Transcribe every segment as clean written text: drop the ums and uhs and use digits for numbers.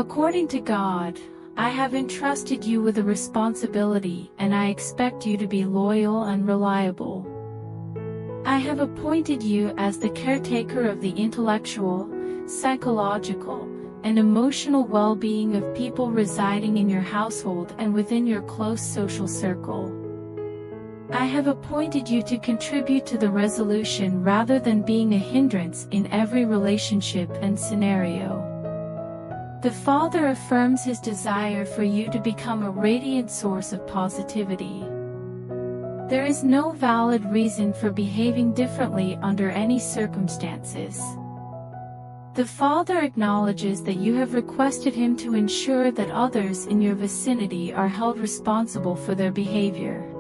According to God, I have entrusted you with a responsibility, and I expect you to be loyal and reliable. I have appointed you as the caretaker of the intellectual, psychological, and emotional well-being of people residing in your household and within your close social circle. I have appointed you to contribute to the resolution rather than being a hindrance in every relationship and scenario. The Father affirms His desire for you to become a radiant source of positivity. There is no valid reason for behaving differently under any circumstances. The Father acknowledges that you have requested Him to ensure that others in your vicinity are held responsible for their behavior.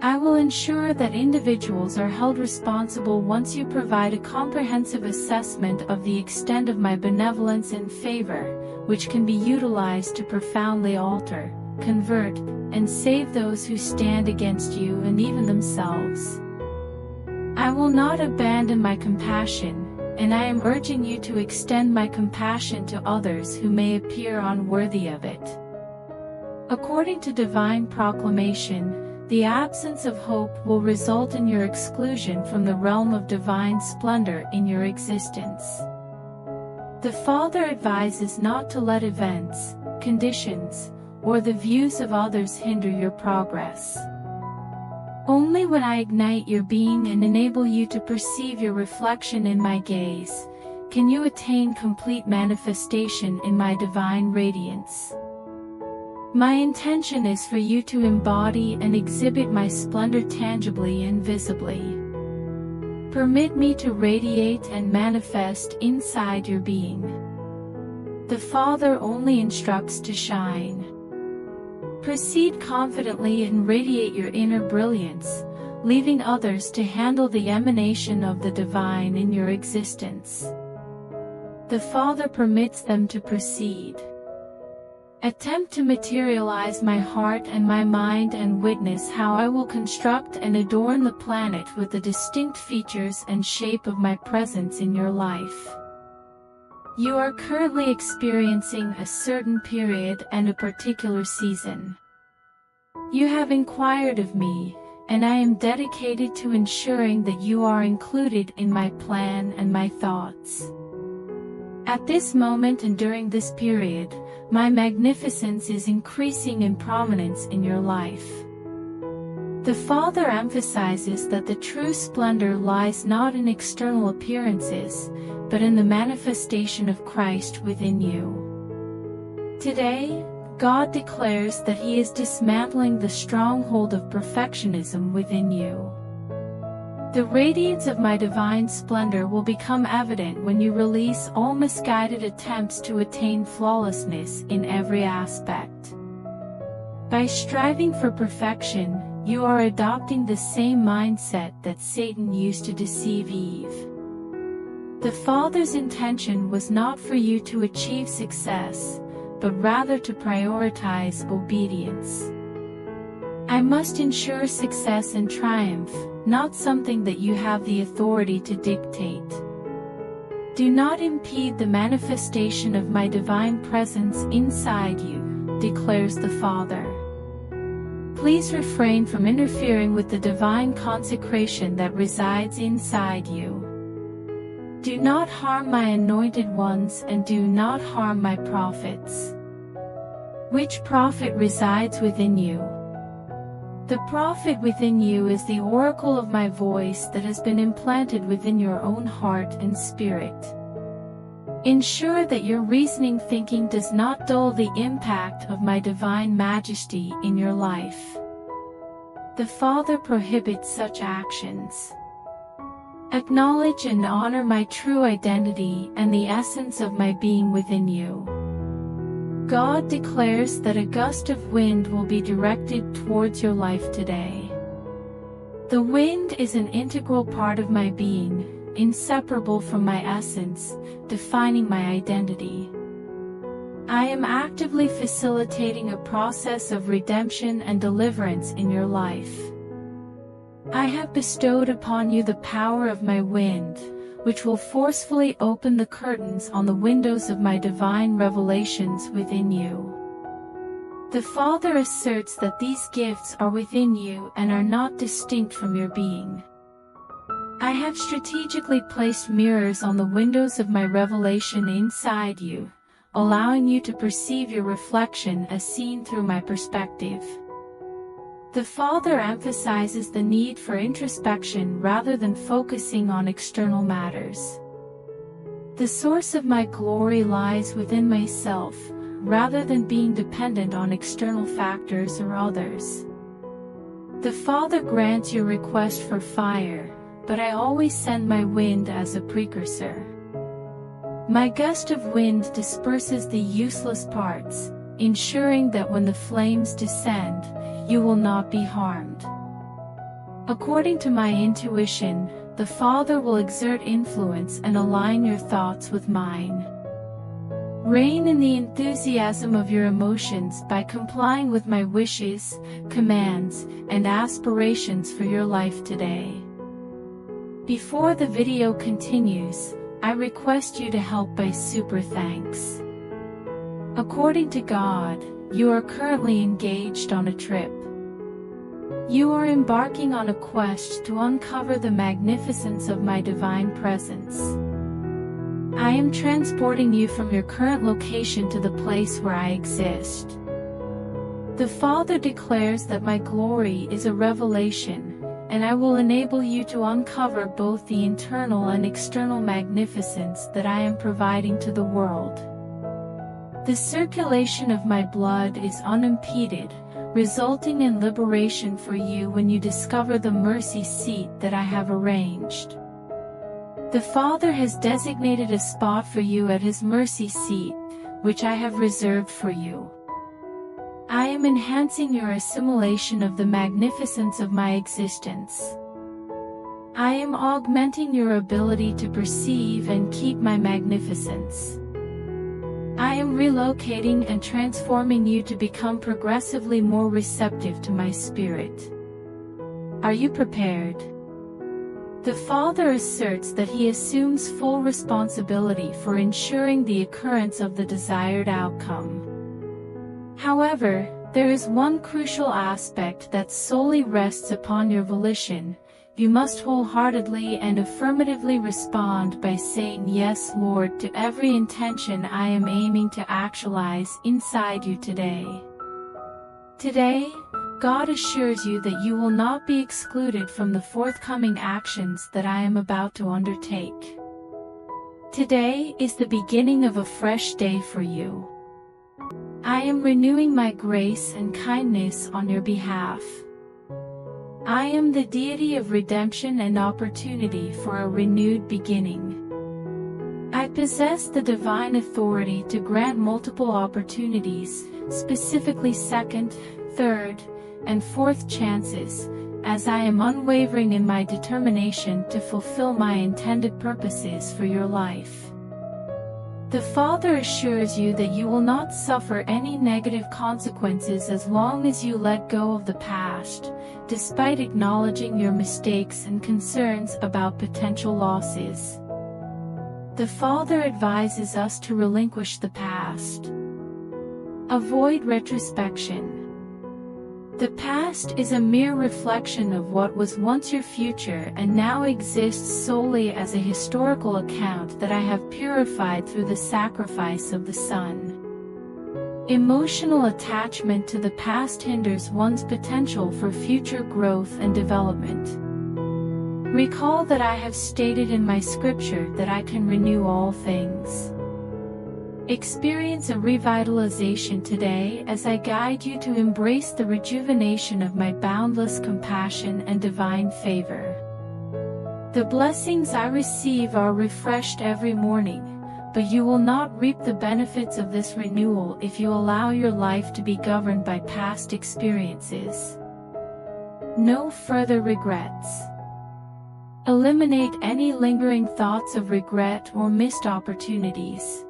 I will ensure that individuals are held responsible once you provide a comprehensive assessment of the extent of my benevolence and favor, which can be utilized to profoundly alter, convert, and save those who stand against you and even themselves. I will not abandon my compassion, and I am urging you to extend my compassion to others who may appear unworthy of it. According to divine proclamation, the absence of hope will result in your exclusion from the realm of divine splendor in your existence. The Father advises not to let events, conditions, or the views of others hinder your progress. Only when I ignite your being and enable you to perceive your reflection in my gaze, can you attain complete manifestation in my divine radiance. My intention is for you to embody and exhibit my splendor tangibly and visibly. Permit me to radiate and manifest inside your being. The Father only instructs to shine. Proceed confidently and radiate your inner brilliance, leaving others to handle the emanation of the divine in your existence. The Father permits them to proceed. Attempt to materialize my heart and my mind and witness how I will construct and adorn the planet with the distinct features and shape of my presence in your life. You are currently experiencing a certain period and a particular season. You have inquired of me, and I am dedicated to ensuring that you are included in my plan and my thoughts. At this moment and during this period, my magnificence is increasing in prominence in your life. The Father emphasizes that the true splendor lies not in external appearances, but in the manifestation of Christ within you. Today, God declares that He is dismantling the stronghold of perfectionism within you. The radiance of my divine splendor will become evident when you release all misguided attempts to attain flawlessness in every aspect. By striving for perfection, you are adopting the same mindset that Satan used to deceive Eve. The Father's intention was not for you to achieve success, but rather to prioritize obedience. I must ensure success and triumph, not something that you have the authority to dictate. Do not impede the manifestation of my divine presence inside you, declares the Father. Please refrain from interfering with the divine consecration that resides inside you. Do not harm my anointed ones and do not harm my prophets. Which prophet resides within you? The prophet within you is the oracle of my voice that has been implanted within your own heart and spirit. Ensure that your reasoning thinking does not dull the impact of my divine majesty in your life. The Father prohibits such actions. Acknowledge and honor my true identity and the essence of my being within you. God declares that a gust of wind will be directed towards your life today. The wind is an integral part of my being, inseparable from my essence, defining my identity. I am actively facilitating a process of redemption and deliverance in your life. I have bestowed upon you the power of my wind, which will forcefully open the curtains on the windows of my divine revelations within you. The Father asserts that these gifts are within you and are not distinct from your being. I have strategically placed mirrors on the windows of my revelation inside you, allowing you to perceive your reflection as seen through my perspective. The Father emphasizes the need for introspection rather than focusing on external matters. The source of my glory lies within myself, rather than being dependent on external factors or others. The Father grants your request for fire, but I always send my wind as a precursor. My gust of wind disperses the useless parts, ensuring that when the flames descend, you will not be harmed. According to my intuition, the Father will exert influence and align your thoughts with mine. Reign in the enthusiasm of your emotions by complying with my wishes, commands, and aspirations for your life today. Before the video continues, I request you to help by super thanks. According to God, you are currently engaged on a trip. You are embarking on a quest to uncover the magnificence of my divine presence. I am transporting you from your current location to the place where I exist. The Father declares that my glory is a revelation, and I will enable you to uncover both the internal and external magnificence that I am providing to the world. The circulation of my blood is unimpeded, resulting in liberation for you when you discover the mercy seat that I have arranged. The Father has designated a spot for you at His mercy seat, which I have reserved for you. I am enhancing your assimilation of the magnificence of my existence. I am augmenting your ability to perceive and keep my magnificence. I am relocating and transforming you to become progressively more receptive to my spirit. Are you prepared? The Father asserts that He assumes full responsibility for ensuring the occurrence of the desired outcome. However, there is one crucial aspect that solely rests upon your volition. You must wholeheartedly and affirmatively respond by saying yes, Lord, to every intention I am aiming to actualize inside you today. Today, God assures you that you will not be excluded from the forthcoming actions that I am about to undertake. Today is the beginning of a fresh day for you. I am renewing my grace and kindness on your behalf. I am the deity of redemption and opportunity for a renewed beginning. I possess the divine authority to grant multiple opportunities, specifically second, third, and fourth chances, as I am unwavering in my determination to fulfill my intended purposes for your life. The Father assures you that you will not suffer any negative consequences as long as you let go of the past, despite acknowledging your mistakes and concerns about potential losses. The Father advises us to relinquish the past. Avoid retrospection. The past is a mere reflection of what was once your future and now exists solely as a historical account that I have purified through the sacrifice of the Son. Emotional attachment to the past hinders one's potential for future growth and development. Recall that I have stated in my scripture that I can renew all things. Experience a revitalization today as I guide you to embrace the rejuvenation of my boundless compassion and divine favor. The blessings I receive are refreshed every morning, but you will not reap the benefits of this renewal if you allow your life to be governed by past experiences. No further regrets. Eliminate any lingering thoughts of regret or missed opportunities.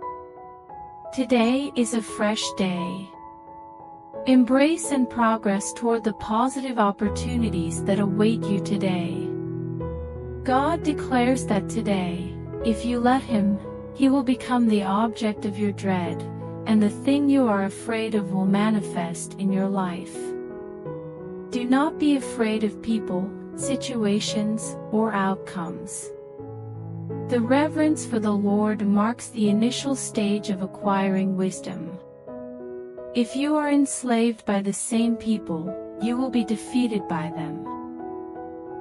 Today is a fresh day. Embrace and progress toward the positive opportunities that await you today. God declares that today, If you let him, he will become the object of your dread, and the thing you are afraid of will manifest in your life. Do not be afraid of people, situations, or outcomes. The reverence for the Lord marks the initial stage of acquiring wisdom. If you are enslaved by the same people, you will be defeated by them.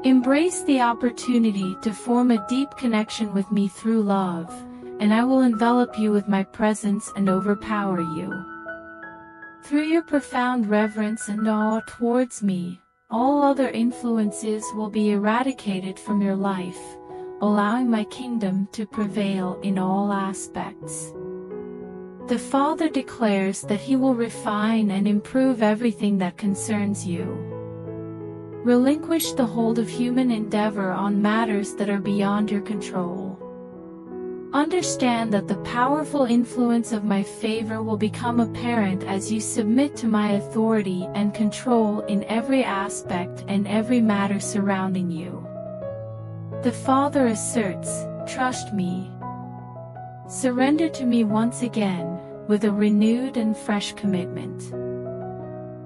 Embrace the opportunity to form a deep connection with me through love, and I will envelop you with my presence and overpower you. Through your profound reverence and awe towards me, all other influences will be eradicated from your life, allowing my kingdom to prevail in all aspects. The Father declares that He will refine and improve everything that concerns you. Relinquish the hold of human endeavor on matters that are beyond your control. Understand that the powerful influence of my favor will become apparent as you submit to my authority and control in every aspect and every matter surrounding you. The Father asserts, "Trust me. Surrender to me once again, with a renewed and fresh commitment.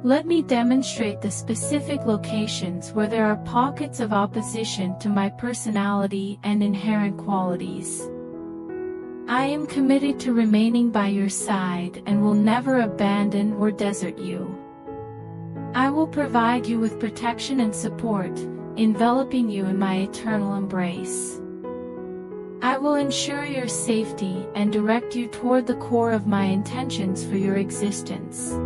Let me demonstrate the specific locations where there are pockets of opposition to my personality and inherent qualities. I am committed to remaining by your side and will never abandon or desert you. I will provide you with protection and support, enveloping you in my eternal embrace. I will ensure your safety and direct you toward the core of my intentions for your existence.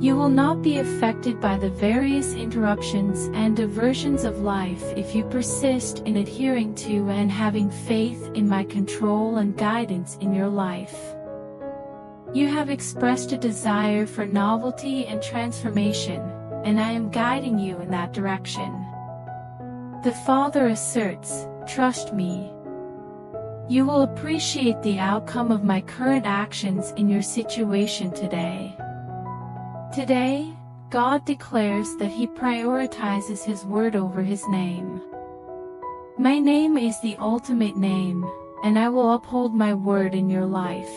You will not be affected by the various interruptions and diversions of life if you persist in adhering to and having faith in my control and guidance in your life. You have expressed a desire for novelty and transformation, and I am guiding you in that direction. The Father asserts, "Trust me." You will appreciate the outcome of my current actions in your situation today. Today, God declares that He prioritizes His word over His name. My name is the ultimate name, and I will uphold my word in your life.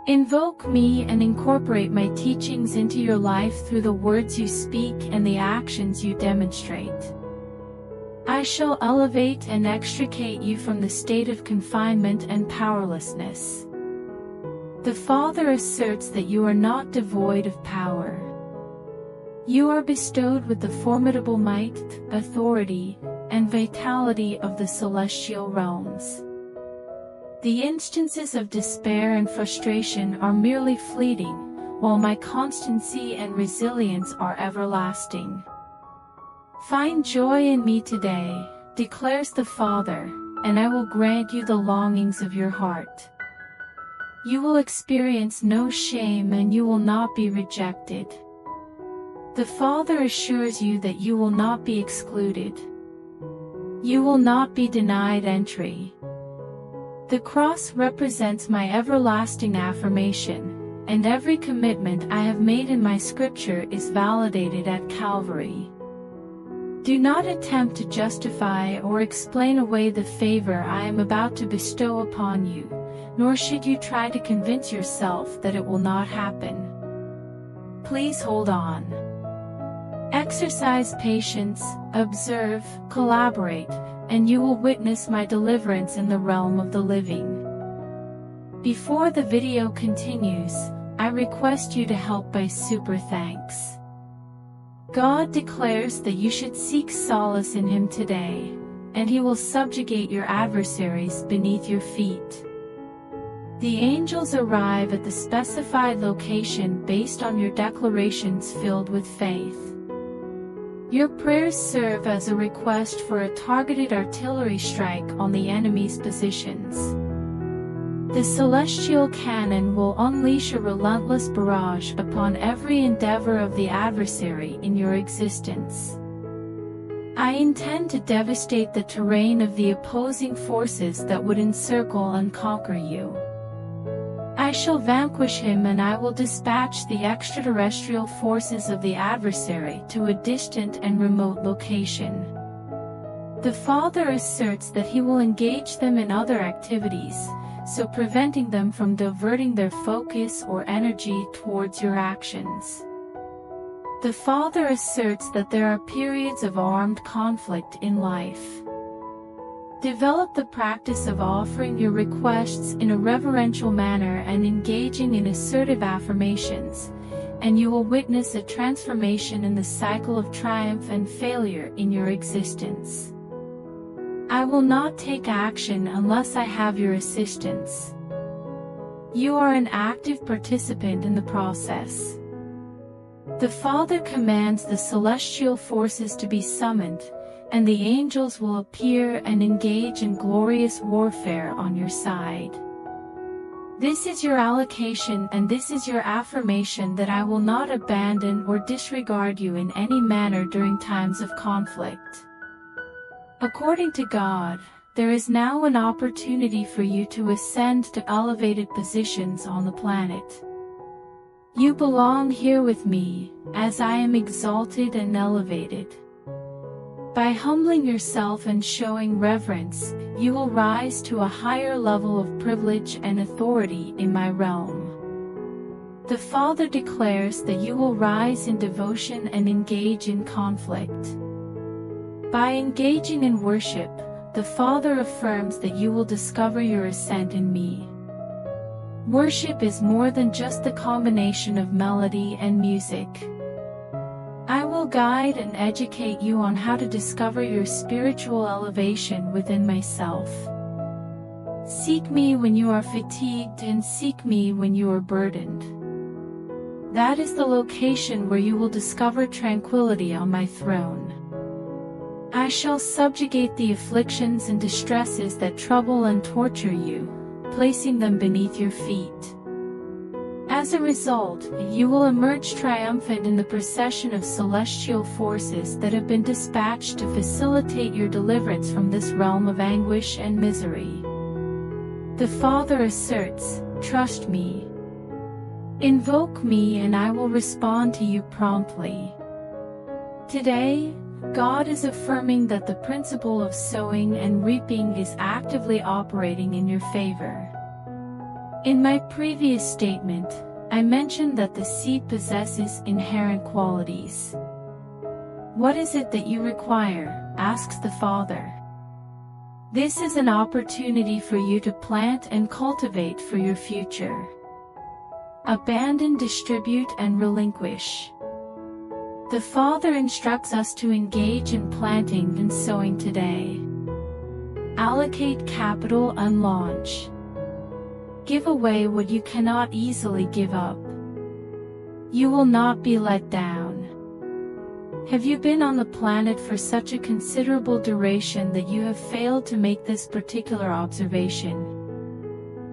Invoke me and incorporate my teachings into your life through the words you speak and the actions you demonstrate. I shall elevate and extricate you from the state of confinement and powerlessness. The Father asserts that you are not devoid of power. You are bestowed with the formidable might, authority, and vitality of the celestial realms. The instances of despair and frustration are merely fleeting, while my constancy and resilience are everlasting. Find joy in me today, declares the Father, and I will grant you the longings of your heart. You will experience no shame and you will not be rejected. The Father assures you that you will not be excluded. You will not be denied entry. The cross represents my everlasting affirmation, and every commitment I have made in my scripture is validated at Calvary. Do not attempt to justify or explain away the favor I am about to bestow upon you, nor should you try to convince yourself that it will not happen. Please hold on. Exercise patience, observe, collaborate, and you will witness my deliverance in the realm of the living. Before the video continues, I request you to help by super thanks. God declares that you should seek solace in Him today, and He will subjugate your adversaries beneath your feet. The angels arrive at the specified location based on your declarations filled with faith. Your prayers serve as a request for a targeted artillery strike on the enemy's positions. The celestial cannon will unleash a relentless barrage upon every endeavor of the adversary in your existence. I intend to devastate the terrain of the opposing forces that would encircle and conquer you. I shall vanquish him, and I will dispatch the extraterrestrial forces of the adversary to a distant and remote location. The Father asserts that He will engage them in other activities, so preventing them from diverting their focus or energy towards your actions. The Father asserts that there are periods of armed conflict in life. Develop the practice of offering your requests in a reverential manner and engaging in assertive affirmations, and you will witness a transformation in the cycle of triumph and failure in your existence. I will not take action unless I have your assistance. You are an active participant in the process. The Father commands the celestial forces to be summoned, and the angels will appear and engage in glorious warfare on your side. This is your allocation, and this is your affirmation that I will not abandon or disregard you in any manner during times of conflict. According to God, there is now an opportunity for you to ascend to elevated positions on the planet. You belong here with me, as I am exalted and elevated. By humbling yourself and showing reverence, you will rise to a higher level of privilege and authority in my realm. The Father declares that you will rise in devotion and engage in conflict. By engaging in worship, the Father affirms that you will discover your ascent in me. Worship is more than just the combination of melody and music. I will guide and educate you on how to discover your spiritual elevation within myself. Seek me when you are fatigued and seek me when you are burdened. That is the location where you will discover tranquility on my throne. I shall subjugate the afflictions and distresses that trouble and torture you, placing them beneath your feet. As a result, you will emerge triumphant in the procession of celestial forces that have been dispatched to facilitate your deliverance from this realm of anguish and misery. The Father asserts, "Trust me. Invoke me and I will respond to you promptly." Today, God is affirming that the principle of sowing and reaping is actively operating in your favor. In my previous statement, I mentioned that the seed possesses inherent qualities. What is it that you require? Asks the Father. This is an opportunity for you to plant and cultivate for your future. Abandon, distribute, and relinquish. The Father instructs us to engage in planting and sowing today. Allocate capital and launch. Give away what you cannot easily give up. You will not be let down. Have you been on the planet for such a considerable duration that you have failed to make this particular observation?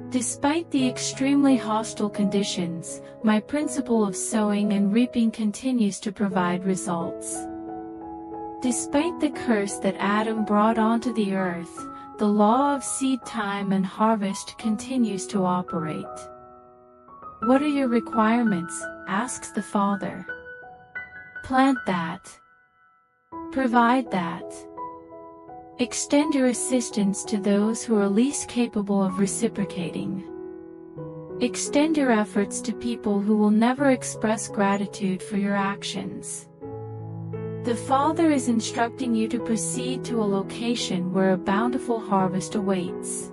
Despite the extremely hostile conditions, my principle of sowing and reaping continues to provide results. Despite the curse that Adam brought onto the earth, the law of seed time and harvest continues to operate. What are your requirements? Asks the Father. Plant that. Provide that. Extend your assistance to those who are least capable of reciprocating. Extend your efforts to people who will never express gratitude for your actions. The Father is instructing you to proceed to a location where a bountiful harvest awaits.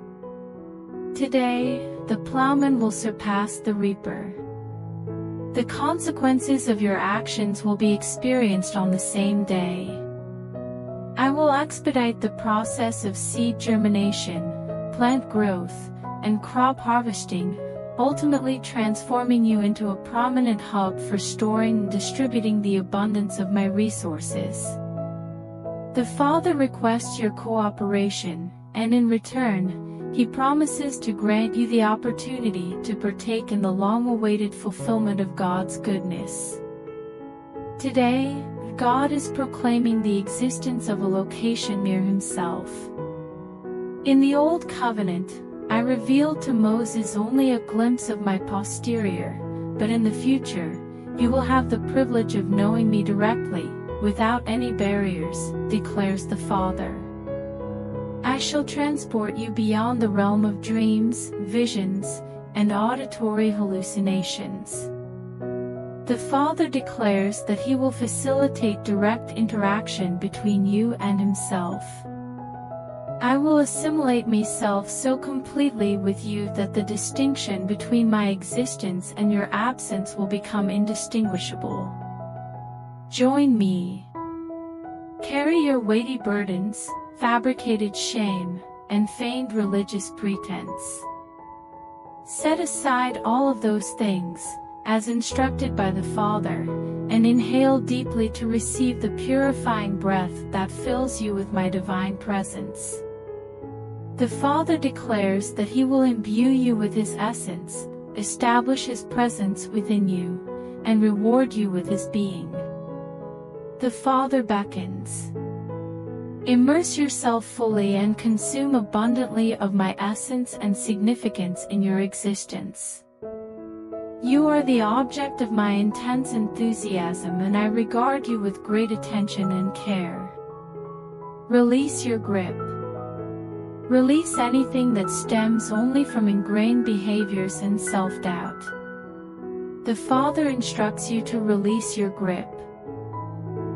Today, the plowman will surpass the reaper. The consequences of your actions will be experienced on the same day. I will expedite the process of seed germination, plant growth, and crop harvesting, ultimately transforming you into a prominent hub for storing and distributing the abundance of my resources. The Father requests your cooperation, and in return, He promises to grant you the opportunity to partake in the long-awaited fulfillment of God's goodness. Today, God is proclaiming the existence of a location near Himself. In the Old Covenant, I revealed to Moses only a glimpse of my posterior, but in the future, you will have the privilege of knowing me directly, without any barriers, declares the Father. I shall transport you beyond the realm of dreams, visions, and auditory hallucinations. The Father declares that He will facilitate direct interaction between you and Himself. I will assimilate myself so completely with you that the distinction between my existence and your absence will become indistinguishable. Join me. Carry your weighty burdens, fabricated shame, and feigned religious pretense. Set aside all of those things, as instructed by the Father, and inhale deeply to receive the purifying breath that fills you with my divine presence. The Father declares that He will imbue you with His essence, establish His presence within you, and reward you with His being. The Father beckons. Immerse yourself fully and consume abundantly of my essence and significance in your existence. You are the object of my intense enthusiasm, and I regard you with great attention and care. Release your grip. Release anything that stems only from ingrained behaviors and self-doubt. The Father instructs you to release your grip.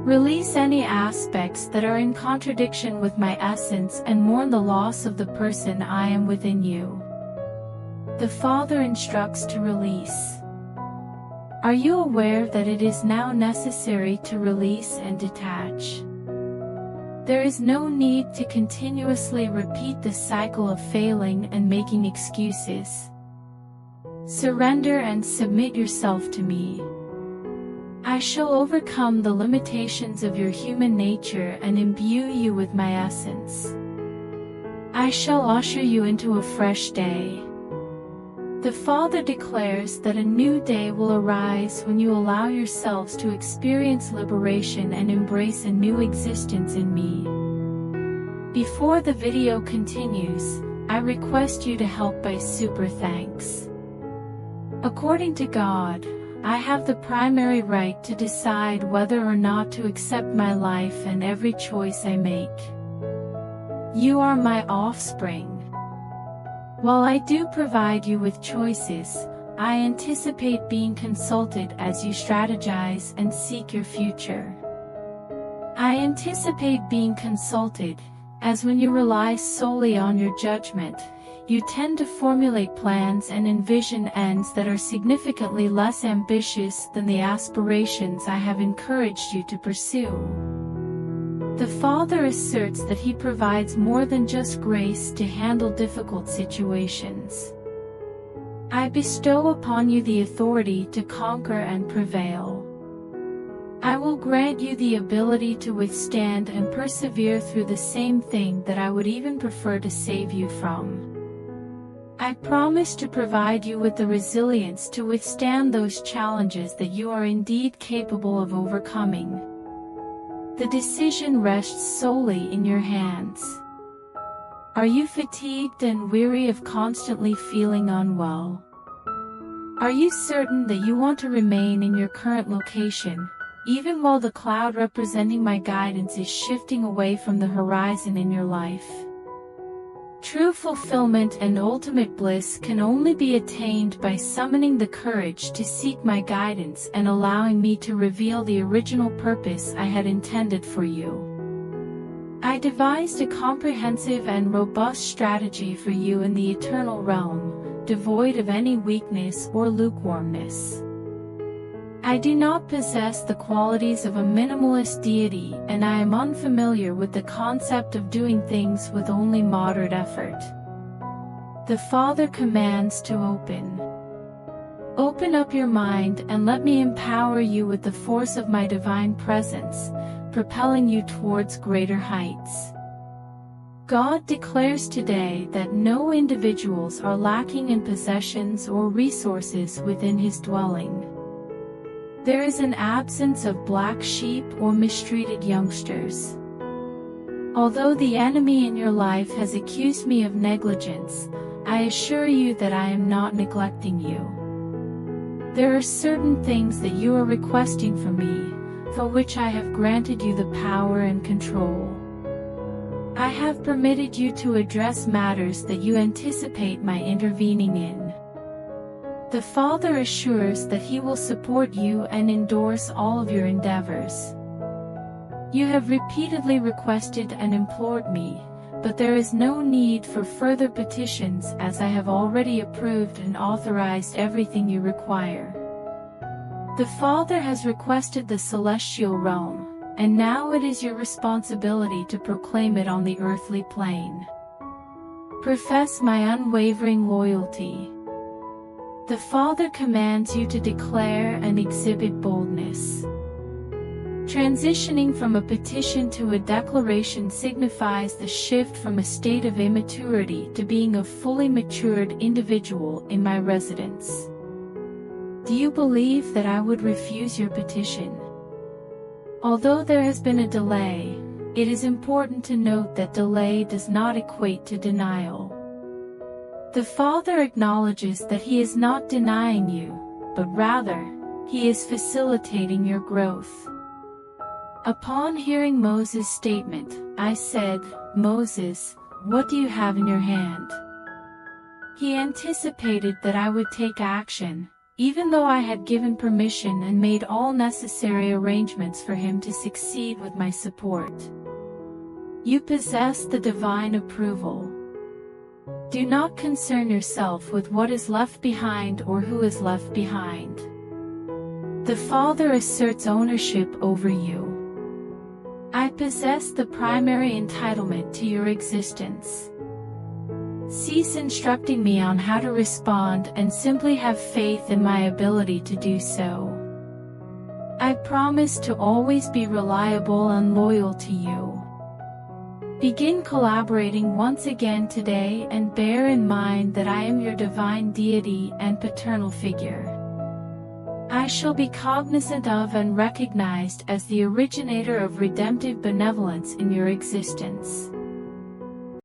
Release any aspects that are in contradiction with my essence and mourn the loss of the person I am within you. The Father instructs to release. Are you aware that it is now necessary to release and detach? There is no need to continuously repeat the cycle of failing and making excuses. Surrender and submit yourself to me. I shall overcome the limitations of your human nature and imbue you with my essence. I shall usher you into a fresh day. The Father declares that a new day will arise when you allow yourselves to experience liberation and embrace a new existence in me. Before the video continues, I request you to help by super thanks. According to God, I have the primary right to decide whether or not to accept my life and every choice I make. You are my offspring. While I do provide you with choices, I anticipate being consulted as you strategize and seek your future. I anticipate being consulted, as when you rely solely on your judgment, you tend to formulate plans and envision ends that are significantly less ambitious than the aspirations I have encouraged you to pursue. The Father asserts that He provides more than just grace to handle difficult situations. I bestow upon you the authority to conquer and prevail. I will grant you the ability to withstand and persevere through the same thing that I would even prefer to save you from. I promise to provide you with the resilience to withstand those challenges that you are indeed capable of overcoming. The decision rests solely in your hands. Are you fatigued and weary of constantly feeling unwell? Are you certain that you want to remain in your current location, even while the cloud representing my guidance is shifting away from the horizon in your life? True fulfillment and ultimate bliss can only be attained by summoning the courage to seek my guidance and allowing me to reveal the original purpose I had intended for you. I devised a comprehensive and robust strategy for you in the eternal realm, devoid of any weakness or lukewarmness. I do not possess the qualities of a minimalist deity, and I am unfamiliar with the concept of doing things with only moderate effort. The Father commands to open. Open up your mind and let me empower you with the force of my divine presence, propelling you towards greater heights. God declares today that no individuals are lacking in possessions or resources within His dwelling. There is an absence of black sheep or mistreated youngsters. Although the enemy in your life has accused me of negligence, I assure you that I am not neglecting you. There are certain things that you are requesting from me, for which I have granted you the power and control. I have permitted you to address matters that you anticipate my intervening in. The Father assures that He will support you and endorse all of your endeavors. You have repeatedly requested and implored me, but there is no need for further petitions as I have already approved and authorized everything you require. The Father has requested the celestial realm, and now it is your responsibility to proclaim it on the earthly plane. Profess my unwavering loyalty. The Father commands you to declare and exhibit boldness. Transitioning from a petition to a declaration signifies the shift from a state of immaturity to being a fully matured individual in my residence. Do you believe that I would refuse your petition? Although there has been a delay, it is important to note that delay does not equate to denial. The Father acknowledges that He is not denying you, but rather, He is facilitating your growth. Upon hearing Moses' statement, I said, "Moses, what do you have in your hand?" He anticipated that I would take action, even though I had given permission and made all necessary arrangements for him to succeed with my support. You possess the divine approval. Do not concern yourself with what is left behind or who is left behind. The Father asserts ownership over you. I possess the primary entitlement to your existence. Cease instructing me on how to respond and simply have faith in my ability to do so. I promise to always be reliable and loyal to you. Begin collaborating once again today and bear in mind that I am your divine deity and paternal figure. I shall be cognizant of and recognized as the originator of redemptive benevolence in your existence.